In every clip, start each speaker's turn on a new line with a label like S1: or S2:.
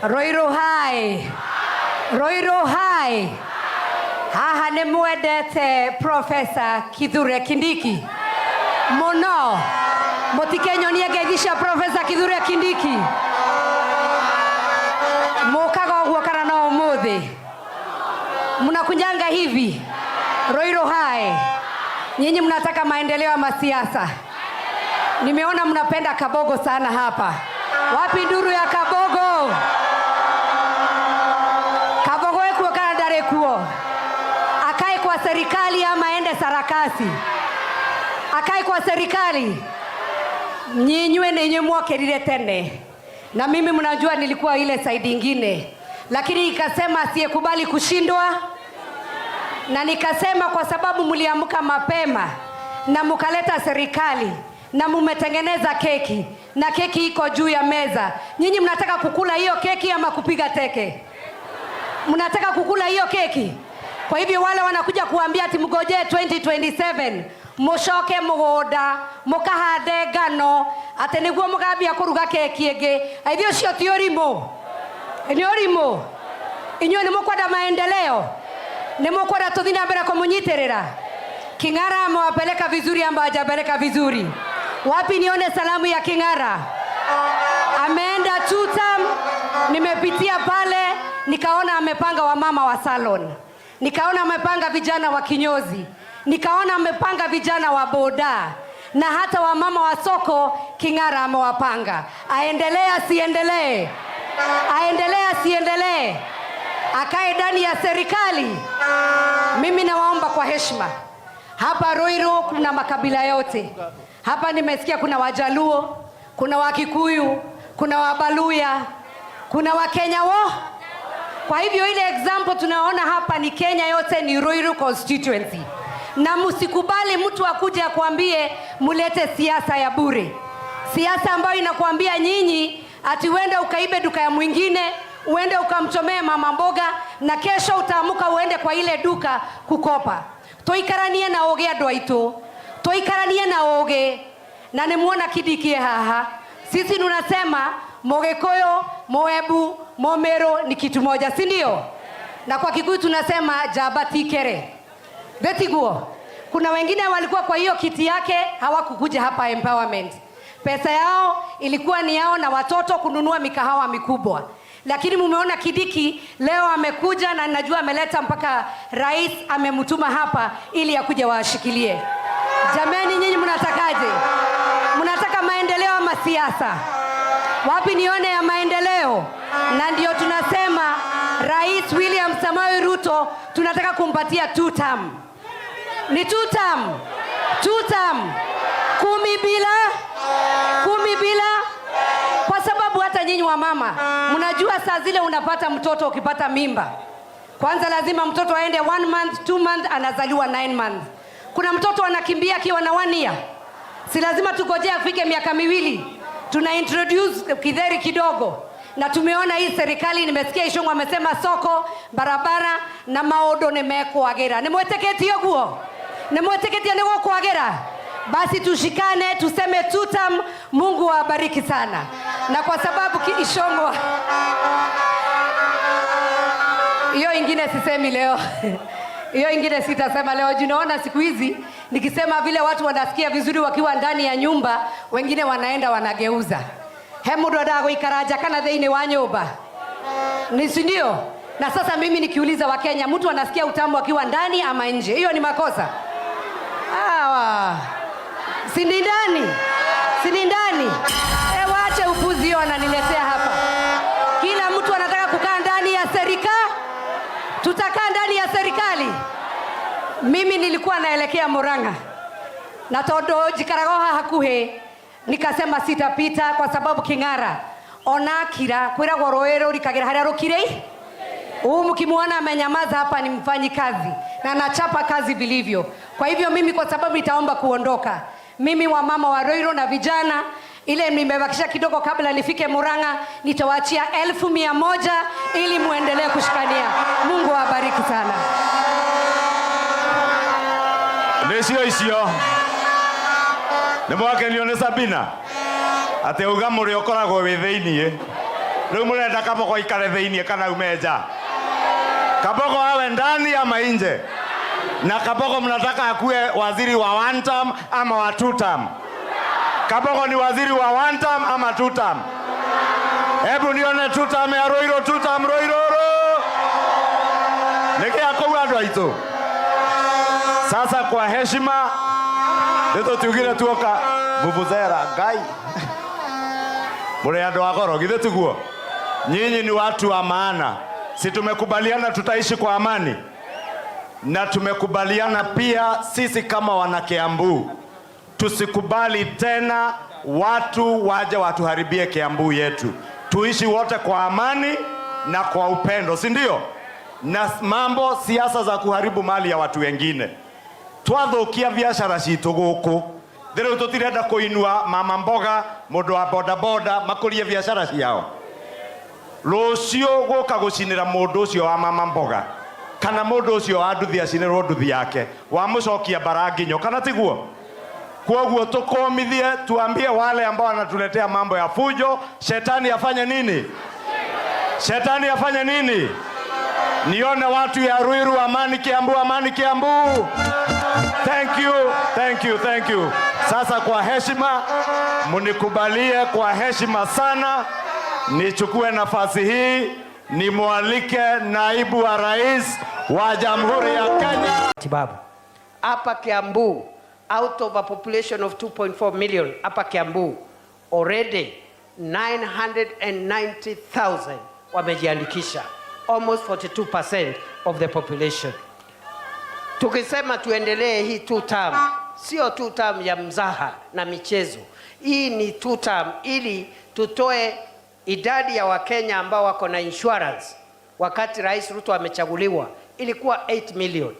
S1: Roiro hai. Roiro hai. Haha ne mwendete Professor Kithure Kindiki. Mono. Motikenyo ni agegisha Professor Kithure Kindiki. Mokaga ogwo kana no umuthi. Mnakunjanga hivi. Roiro hai. Nyinyi mnataka maendeleo ya masiasa. Nimeona mnapenda Kabogo sana hapa. Wapi nduru ya Kabogo? Kabogo ekuo kana ndare kuo. Akae kwa serikali ama aende sarakasi? Akae kwa serikali. Nyinywe nenye mwakerire tene. Na mimi mnajua nilikuwa ile side ingine. Lakini nikasema asiyekubali kushindwa. Na nikasema kwa sababu mliamka mapema na mkaleta serikali na mumetengeneza keki na keki iko juu ya meza. Nyinyi mnataka kukula hiyo keki ama kupiga teke? Mnataka kukula hiyo keki? Kwa hivyo wale wanakuja kuambia ati mgoje 2027 mushoke mugoda mukahande ngano ati niguo mugambia kuruga keki enge. Hivyo sio tiorimo. Ni orimo. Inywe ni mukwenda maendeleo. Ni mukwenda tuthina mbere kumunyiterera. King'ara amewapeleka vizuri ama hajapeleka vizuri? Wapi nione salamu ya King'ara? Ameenda Tutam, nimepitia pale, nikaona amepanga wamama wa salon. Nikaona amepanga vijana wa kinyozi. Nikaona amepanga vijana wa boda. Na hata wamama wa soko King'ara amewapanga. Aendelee asiendelee? Aendelee asiendelee? Akae ndani ya serikali? Mimi nawaomba kwa heshima. Hapa Roiro kuna makabila yote. Hapa nimesikia kuna Wajaluo, kuna Wakikuyu, kuna Wabaluya, kuna Wakenya wo. Kwa hivyo ile example tunaona hapa ni Kenya yote, ni Roiro constituency. Na msikubali mtu akuje akwambie mulete siasa ya bure. Siasa ambayo inakuambia nyinyi ati uende ukaibe duka ya mwingine, uende ukamchomee mama mboga na kesho utaamuka uende kwa ile duka kukopa. Toikaranie na oge andu aitu. Toikaranie na oge. Na nimuona Kindiki haha. Sisi tunasema Mogikuyu, Moebu, Momero ni kitu moja, si ndio? Na kwa Kikuyu tunasema Jabatikere. Betiguo. Kuna wengine walikuwa kwa hiyo kiti yake hawakukuja hapa empowerment. Pesa yao ilikuwa ni yao na watoto kununua mikahawa mikubwa. Lakini mumeona Kindiki leo amekuja na najua ameleta mpaka rais amemtuma hapa ili akuje washikilie. Jamani, nyinyi mnatakaje? Mnataka maendeleo ama siasa? Wapi nione ya maendeleo? Na ndio tunasema Rais William Samoei Ruto tunataka kumpatia 2 term. Ni 2 term. 2 term. 10 bila. Kwa sababu hata nyinyi wa mama mnajua saa zile unapata mtoto, ukipata mimba kwanza lazima mtoto aende 1 month, 2 month, anazaliwa 9 months. Kuna mtoto anakimbia akiwa na 1 year. Si lazima tugojea afike miaka 2. Tuna introduce kidheri kidogo. Na tumeona hii serikali, nimesikia Ishungu amesema soko, barabara na maodo nimekuagera. Nimweteketi yoguo. Nimweteketi nego kuagera. Basi tushikane tuseme 2 term. Mungu awabariki sana. Na kwa sababu Ishungu hiyo ingine sisemi leo. Hiyo ingine sitasema leo. Unaona siku hizi nikisema vile watu wanasikia vizuri wakiwa ndani ya nyumba, wengine wanaenda wanageuza. Hemudo dago ikaraja kana theine wa nyumba. Ni si ndio? Na sasa mimi nikiuliza Wakenya, mtu anasikia utamu akiwa ndani ama nje? Hiyo ni makosa? Si ni ndani? Si ni ndani? Waache upuzi hiyo ananiletea hapa. Kila mtu anataka kukaa ndani ya serikali. Tutakaa ndani ya serikali. Mimi nilikuwa naelekea Murang'a. Na todo jikaragoha hakuhe. Nikasema sitapita kwa sababu King'ara ona kira kwira Roiro rikagira haria rukire. Mkimuona amenyamaza hapa ni mfanyi kazi na anachapa kazi vilivyo. Kwa hivyo mimi kwa sababu nitaomba kuondoka. Mimi wa mama wa Roiro na vijana ile nimebakisha kidogo kabla nifike Murang'a, nitawaachia 1,100 ili muendelee kushikania. Mungu awabariki sana.
S2: Nesio Nemwake nione Sabina ate uga muri okoragwo wi thiini Rĩu mũrenda Kabogo ikare thĩinĩ kana umeja? Kabogo awe ndani ama nje? Na Kabogo mnataka akuwe waziri wa one term ama wa two term? Kabogo ni waziri wa one term ama two term? Hebu nione two term ya Roiro, two term Roiro. Niki akou andu aitu. Sasa kwa heshima ndio tugire tuoka vuvuzela ngai. Mure andu agoro githe tuguo. Nyinyi ni watu wa maana. Si tumekubaliana tutaishi kwa amani? Na tumekubaliana pia sisi kama wana Kiambu tusikubali tena watu waje watuharibie Kiambu yetu. Tuishi wote kwa amani na kwa upendo, si ndio? Na mambo siasa za kuharibu mali ya watu wengine. Twathukia biashara citu guku. Thero tutirenda kuinua mama mboga, mundu wa boda boda makurie biashara ciao. Rucio guka gucinira mundu ucio wa mama mboga. Kana mundu ucio wa nduthi acinirwo nduthi yake. Wa mucokia baranginyo kana tiguo. Kwa tukomithie tuambie wale ambao wanatuletea mambo ya fujo, shetani afanye nini? Shetani afanye nini? Nione watu ya Ruiru, amani Kiambu, amani Kiambu. Thank you. Sasa kwa heshima, munikubalie kwa heshima sana, nichukue nafasi hii, nimwalike naibu wa rais wa Jamhuri ya Kenya.
S3: Tibabu. Hapa Kiambu, out of a population of 2.4 million, hapa Kiambu, already 990,000 wamejiandikisha. Almost 42% of the population. Tukisema tuendelee hii two term, sio two term ya mzaha na michezo. Hii ni two term ili tutoe idadi ya Wakenya ambao wako na insurance. Wakati Rais Ruto amechaguliwa ilikuwa 8 million.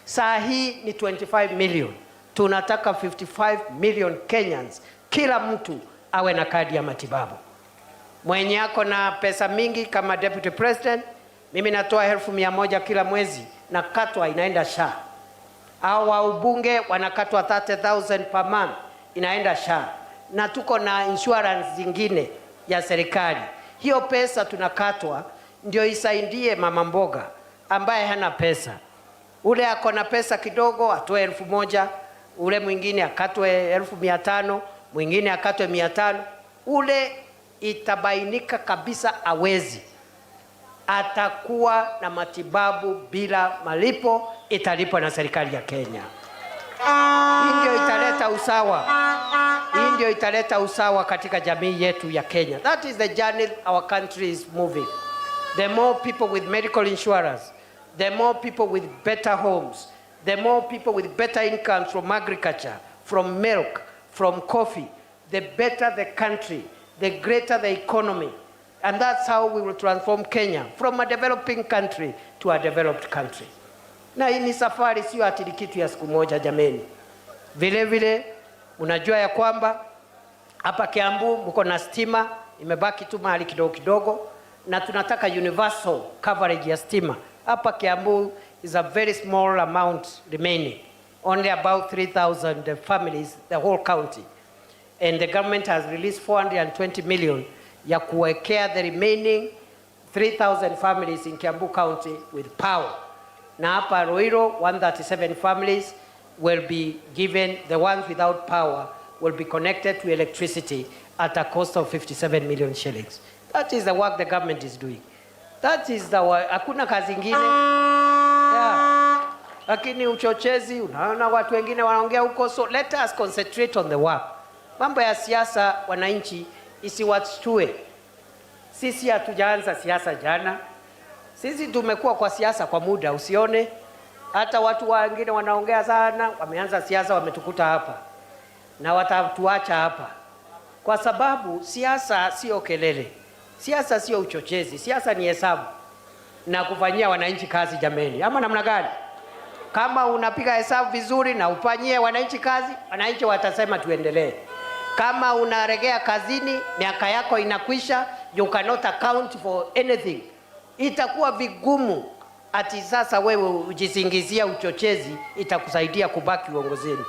S3: Saa hii ni 25 million. Tunataka 55 million Kenyans, kila mtu awe na kadi ya matibabu. Mwenye ako na pesa mingi kama Deputy President, mimi natoa 1,100 kila mwezi na katwa inaenda SHA. Au wa ubunge wanakatwa 30,000 per month inaenda SHA. Na tuko na insurance zingine ya serikali. Hiyo pesa tunakatwa ndio isaidie mama mboga ambaye hana pesa. Ule ako na pesa kidogo atoe 1,000, ule mwingine akatwe 1,500, mwingine akatwe 500. Ule itabainika kabisa awezi, atakuwa na matibabu bila malipo, italipwa na serikali ya Kenya. Hii ndio italeta usawa. Hii ndio italeta usawa katika jamii yetu ya Kenya. That is the journey our country is moving. The more people with medical insurance, the more people with better homes, the more people with better incomes from agriculture, from milk, from coffee, the better the country, the greater the economy. And that's how we will transform Kenya from a developing country to a developed country. Na hii ni safari, sio ati kitu ya siku moja jameni. Vile vile unajua ya kwamba hapa Kiambu mko na stima, imebaki tu mahali kidogo kidogo, na tunataka universal coverage ya stima. Hapa Kiambu is a very small amount remaining, only about 3,000 families, the whole county. And the government has released 420 million ya kuwekea the remaining 3,000 families in Kiambu County with power. Na hapa Ruiru, 137 families will be given, the ones without power will be connected to electricity at a cost of 57 million shillings. That is the work the government is doing. That is the work. Hakuna kazi ingine. Yeah. Lakini uchochezi, unaona watu wengine wanaongea huko, so let us concentrate on the work. Mambo ya siasa wananchi isiwatue. Sisi hatujaanza siasa jana. Sisi tumekuwa kwa siasa kwa muda, usione. Hata watu wengine wanaongea sana, wameanza siasa wametukuta hapa. Na watatuacha hapa. Kwa sababu siasa sio kelele. Siasa sio uchochezi. Siasa ni hesabu na kufanyia wananchi kazi jameni. Ama namna gani? Kama unapiga hesabu vizuri na ufanyie wananchi kazi, wananchi watasema tuendelee. Kama unaregea kazini, miaka yako inakwisha, you cannot account for anything. Itakuwa vigumu ati sasa wewe ujisingizia uchochezi, itakusaidia kubaki uongozini.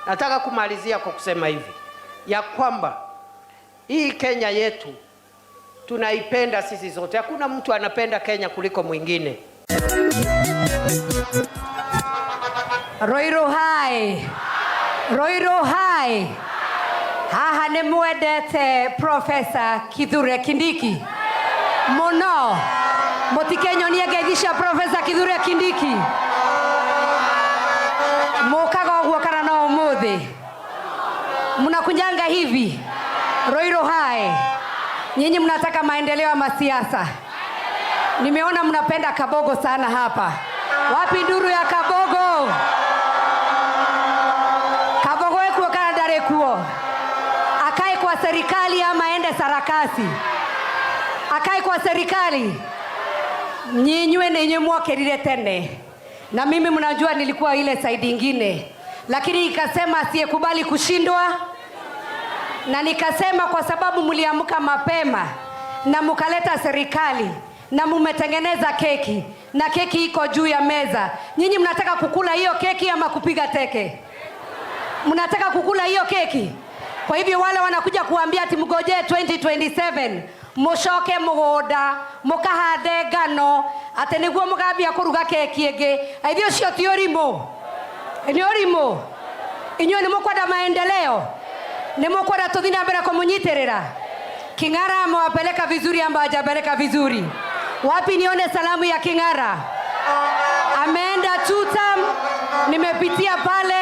S3: Nataka kumalizia kwa kusema hivi, ya kwamba hii Kenya yetu tunaipenda sisi zote. Hakuna mtu anapenda Kenya kuliko mwingine.
S1: Roiro hai. Roiro hai. Haha nĩ mwendete Professor Kithure Kindiki mũno. Mũtikenyonie ngeithicia Professor Kithure Kindiki. Mũkaga ũguo kana no ũmũthĩ? Mnakunjanga hivi? Roiro hai. Nyinyi mnataka maendeleo ya masiasa. Nimeona mnapenda Kabogo sana hapa. Wapi nduru ya Kabogo? Kabogo ekuo kana ndare kuo? Akae kwa serikali ama ende sarakasi? Akae kwa serikali. Nyinywe nenye mwokerire tene. Na mimi mnajua nilikuwa ile side ingine. Lakini nikasema asiyekubali kushindwa. Na nikasema kwa sababu mliamka mapema na mkaleta serikali na mumetengeneza keki na keki iko juu ya meza. Nyinyi mnataka kukula hiyo keki ama kupiga teke? Mnataka kukula hiyo keki? Kwa hivyo wale wanakuja kuambia ati mgojee 2027 mushoke mugoda mukahande ngano ati niguo mugambia kuruga keki enge. Hivyo sio tiorimo. Ni orimo. Inywe ni mukwenda maendeleo. Ni mukwenda tuthina mbere kumunyiterera. King'ara amewapeleka vizuri ama hajapeleka vizuri? Wapi nione salamu ya King'ara? Ameenda Tutam. Nimepitia pale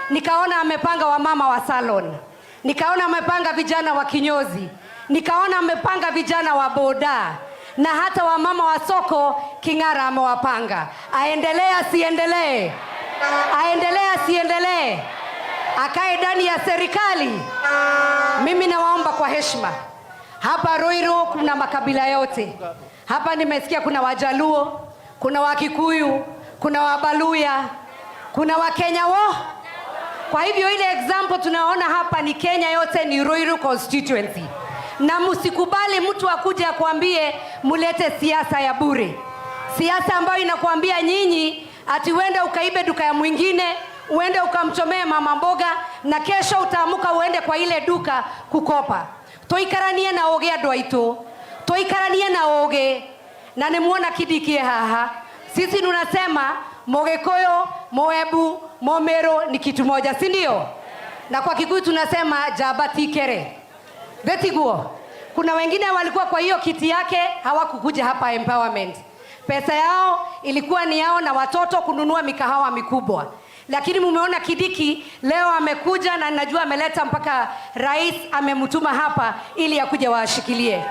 S1: nikaona amepanga wamama wa salon. Nikaona amepanga vijana wa kinyozi. Nikaona amepanga vijana wa boda. Na hata wamama wa soko King'ara amewapanga. Aendelee asiendelee? Aendelee asiendelee? Akae ndani ya serikali? Mimi nawaomba kwa heshima. Hapa Ruiru kuna makabila yote. Hapa nimesikia kuna Wajaluo, kuna Wakikuyu, kuna Wabaluya, kuna Wakenya wo. Kwa hivyo ile example tunaona hapa ni Kenya yote, ni Ruiru constituency. Na msikubali mtu akuje akwambie mulete siasa ya bure. Siasa ambayo inakuambia nyinyi ati uende ukaibe duka ya mwingine, uende ukamchomee mama mboga na kesho utaamuka uende kwa ile duka kukopa. Toikaranie na oge andũ aitũ. Toikaranie na oge. Na nimuona Kindiki haha. Sisi tunasema Mũgĩkũyũ, Mũembu, Mũmĩrũ ni kitu moja, si ndio? Na kwa Kikuyu tunasema jamba ti kere. Vetiguo. Kuna wengine walikuwa kwa hiyo kiti yake hawakukuja hapa empowerment. Pesa yao ilikuwa ni yao na watoto kununua mikahawa mikubwa. Lakini mumeona Kindiki leo amekuja na najua ameleta mpaka rais amemtuma hapa ili akuje washikilie.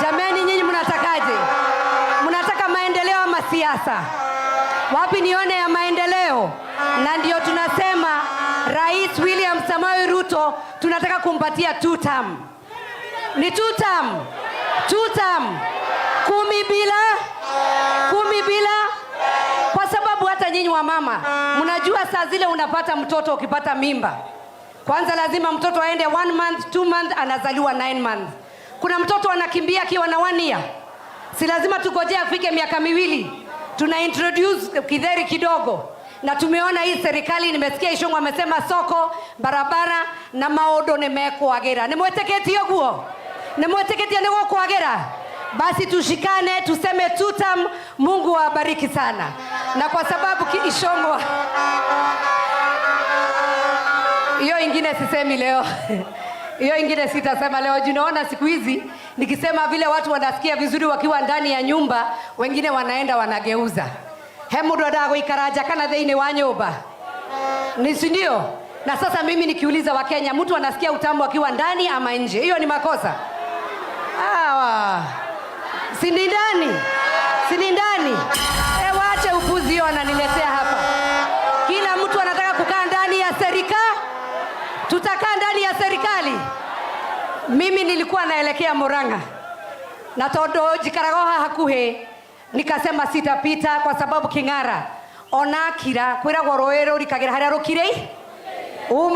S1: Jamani, nyinyi mnatakaje? Mnataka maendeleo ama siasa? Wapi nione ya maendeleo? Na ndio tunasema Rais William Samoei Ruto tunataka kumpatia 2 term. Ni 2 term. 2 term. 10 bila. Kwa sababu hata nyinyi wa mama mnajua saa zile unapata mtoto, ukipata mimba kwanza lazima mtoto aende 1 month, 2 month, anazaliwa 9 months. Kuna mtoto anakimbia akiwa na 1 year. Si lazima tugojea afike miaka 2. Tuna introduce kidheri kidogo. Na tumeona hii serikali, nimesikia Ishungu amesema soko, barabara na maodo nimekuagera. Nimweteketi yoguo. Nimweteketi ndio kuagera. Basi tushikane tuseme 2 term. Mungu awabariki sana. Na kwa sababu Ishungu hiyo ingine sisemi leo. Hiyo ingine sitasema leo. Unaona siku hizi nikisema vile watu wanasikia vizuri wakiwa ndani ya nyumba, wengine wanaenda wanageuza. Hemudo dago ikaraja kana theine wa nyumba. Ni ndio? Na sasa mimi nikiuliza Wakenya, mtu anasikia utamu akiwa ndani ama nje? Hiyo ni makosa? Si ni ndani? Si ni ndani? Waache upuzi wananiletea hapa. Kila mtu anataka kukaa ndani ya serikali. Tutakaa ndani ya serikali. Mimi nilikuwa naelekea Murang'a. Na todo jikaragoha hakuhe. Nikasema sitapita kwa sababu King'ara onakira kwiragwo Ruiru rikagira haria rukire.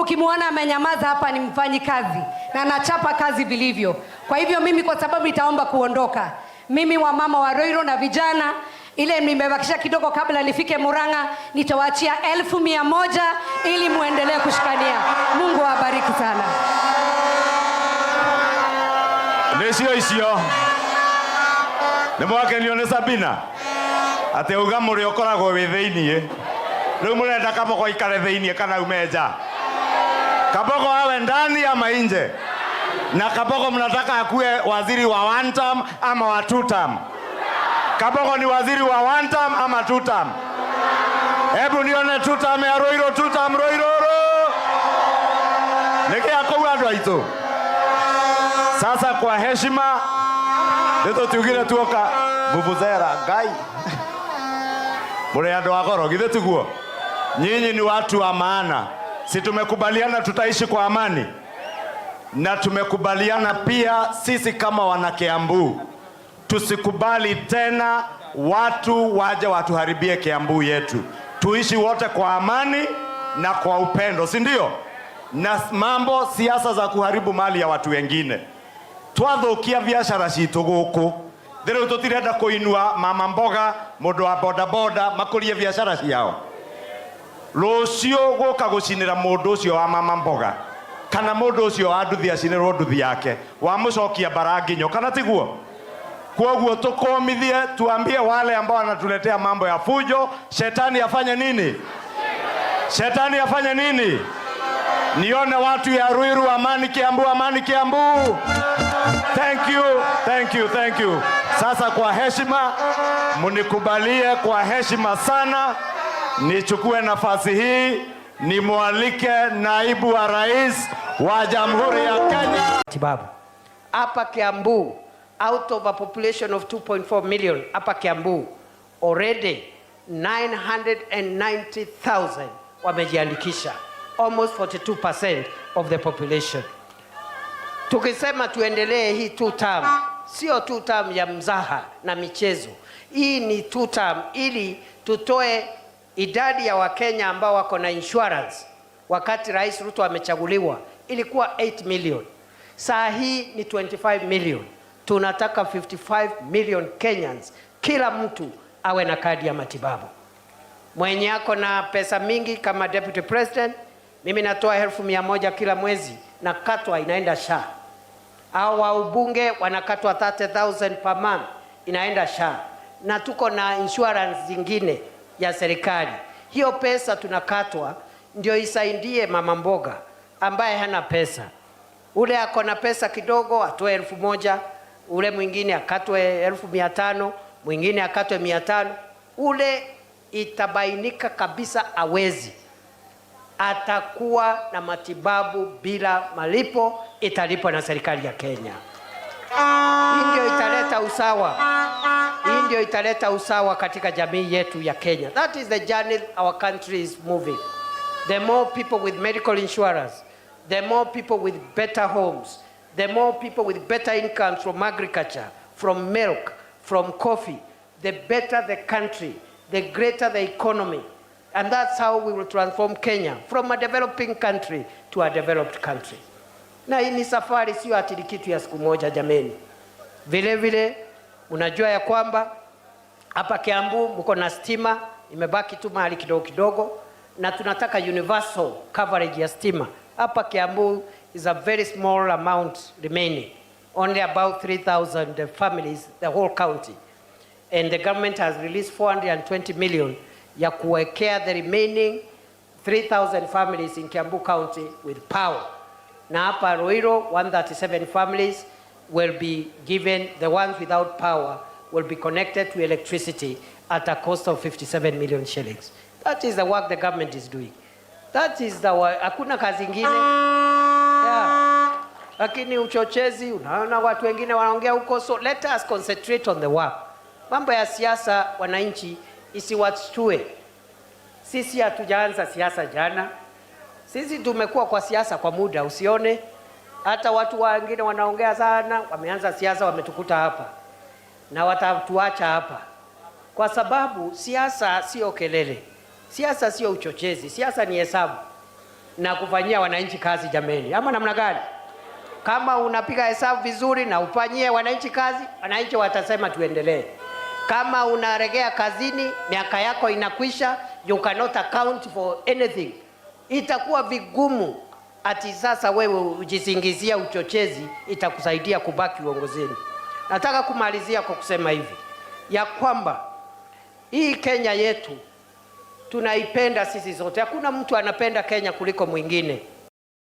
S1: Mkimuona amenyamaza hapa ni mfanyi kazi na nachapa kazi vilivyo. Kwa hivyo mimi kwa sababu nitaomba kuondoka. Mimi wa mama wa Ruiru na vijana ile nimebakisha kidogo kabla nifike Murang'a, nitawaachia 1,100 ili muendelee kushikania. Mungu awabariki sana.
S2: Nesio isio. Nĩ mwakenio nĩ Sabina atĩ uga mũrĩ ũkoragwo wĩ thĩiniĩ rĩu mũrenda Kabogo ikare thĩiniĩ kana ume nja? Kabogo awe ndani ama nje? Na Kabogo mnataka akuwe waziri wa one term ama wa two term? Kabogo ni waziri wa one term ama two term? Hebu nione two term ya Ruiru, two term Ruiru. Niki akauga andũ aitũ. Sasa kwa heshima ndio tugire tuoka vuvuzela Ngai. Mũrĩ andũ a goro githĩ tiguo? Nyinyi ni watu wa maana. Si tumekubaliana tutaishi kwa amani? Na tumekubaliana pia sisi kama wana Kiambu tusikubali tena watu waje watuharibie Kiambu yetu. Tuishi wote kwa amani na kwa upendo, si ndio? Na mambo siasa za kuharibu mali ya watu wengine. Twathukia biashara citu guku. Thero tutirenda kuinua mama mboga, mundu wa boda boda makurie biashara ciao. Rucio guka gucinira mundu ucio wa mama mboga. Kana mundu ucio wa nduthi acinirwo nduthi yake. Wa mucokia baranginyo kana tiguo? Kwa tukomithie tuambie wale ambao wanatuletea mambo ya fujo, shetani afanye nini? Shetani afanye nini? Nione watu ya Ruiru, amani Kiambu, amani Kiambu. Thank you, thank you, thank you. Sasa kwa heshima, munikubalie kwa heshima sana, nichukue nafasi hii, nimwalike naibu wa rais wa Jamhuri ya Kenya.
S3: Tibabu. Hapa Kiambu, out of a population of 2.4 million, hapa Kiambu, already 990,000 wamejiandikisha. Almost 42% of the population. Tukisema tuendelee hii two term, sio two term ya mzaha na michezo. Hii ni two term ili tutoe idadi ya Wakenya ambao wako na insurance. Wakati Rais Ruto amechaguliwa ilikuwa 8 million. Saa hii ni 25 million. Tunataka 55 million Kenyans, kila mtu awe na kadi ya matibabu. Mwenye ako na pesa mingi kama Deputy President, mimi natoa 1,100 kila mwezi na katwa inaenda SHA. Hao wa ubunge wanakatwa 30,000 per month inaenda SHA. Na tuko na insurance zingine ya serikali. Hiyo pesa tunakatwa ndio isaidie mama mboga ambaye hana pesa. Ule ako na pesa kidogo atoe 1,000, ule mwingine akatwe 1,500, mwingine akatwe 500. Ule itabainika kabisa awezi, atakuwa na matibabu bila malipo, italipwa na serikali ya Kenya. Hii ndio italeta usawa. Hii ndio italeta usawa katika jamii yetu ya Kenya. That is the journey our country is moving. The more people with medical insurance, the more people with better homes, the more people with better incomes from agriculture, from milk, from coffee, the better the country, the greater the economy. And that's how we will transform Kenya from a developing country to a developed country. Na hii ni safari, sio ati kitu ya siku moja jameni. Vile vile unajua ya kwamba hapa Kiambu mko na stima, imebaki tu mahali kidogo kidogo, na tunataka universal coverage ya stima. Hapa Kiambu is a very small amount remaining, only about 3,000 families, the whole county. And the government has released 420 million ya kuwekea the remaining 3,000 families in Kiambu County with power. Na hapa Ruiru, 137 families will be given, the ones without power will be connected to electricity at a cost of 57 million shillings. That is the work the government is doing. That is the work. Hakuna kazi ingine. Yeah. Lakini uchochezi, unaona watu wengine wanaongea huko, so let us concentrate on the work. Mambo ya siasa wananchi isiwatue. Sisi hatujaanza siasa jana. Sisi tumekuwa kwa siasa kwa muda, usione. Hata watu wengine wanaongea sana, wameanza siasa wametukuta hapa. Na watatuacha hapa. Kwa sababu siasa sio kelele. Siasa sio uchochezi. Siasa ni hesabu na kufanyia wananchi kazi jameni. Ama namna gani? Kama unapiga hesabu vizuri na ufanyie wananchi kazi, wananchi watasema tuendelee. Kama unaregea kazini, miaka yako inakwisha, you cannot account for anything. Itakuwa vigumu ati sasa wewe ujisingizia uchochezi itakusaidia kubaki uongozini. Nataka kumalizia kwa kusema hivi. ya kwamba hii Kenya yetu tunaipenda sisi zote. Hakuna mtu anapenda Kenya kuliko mwingine.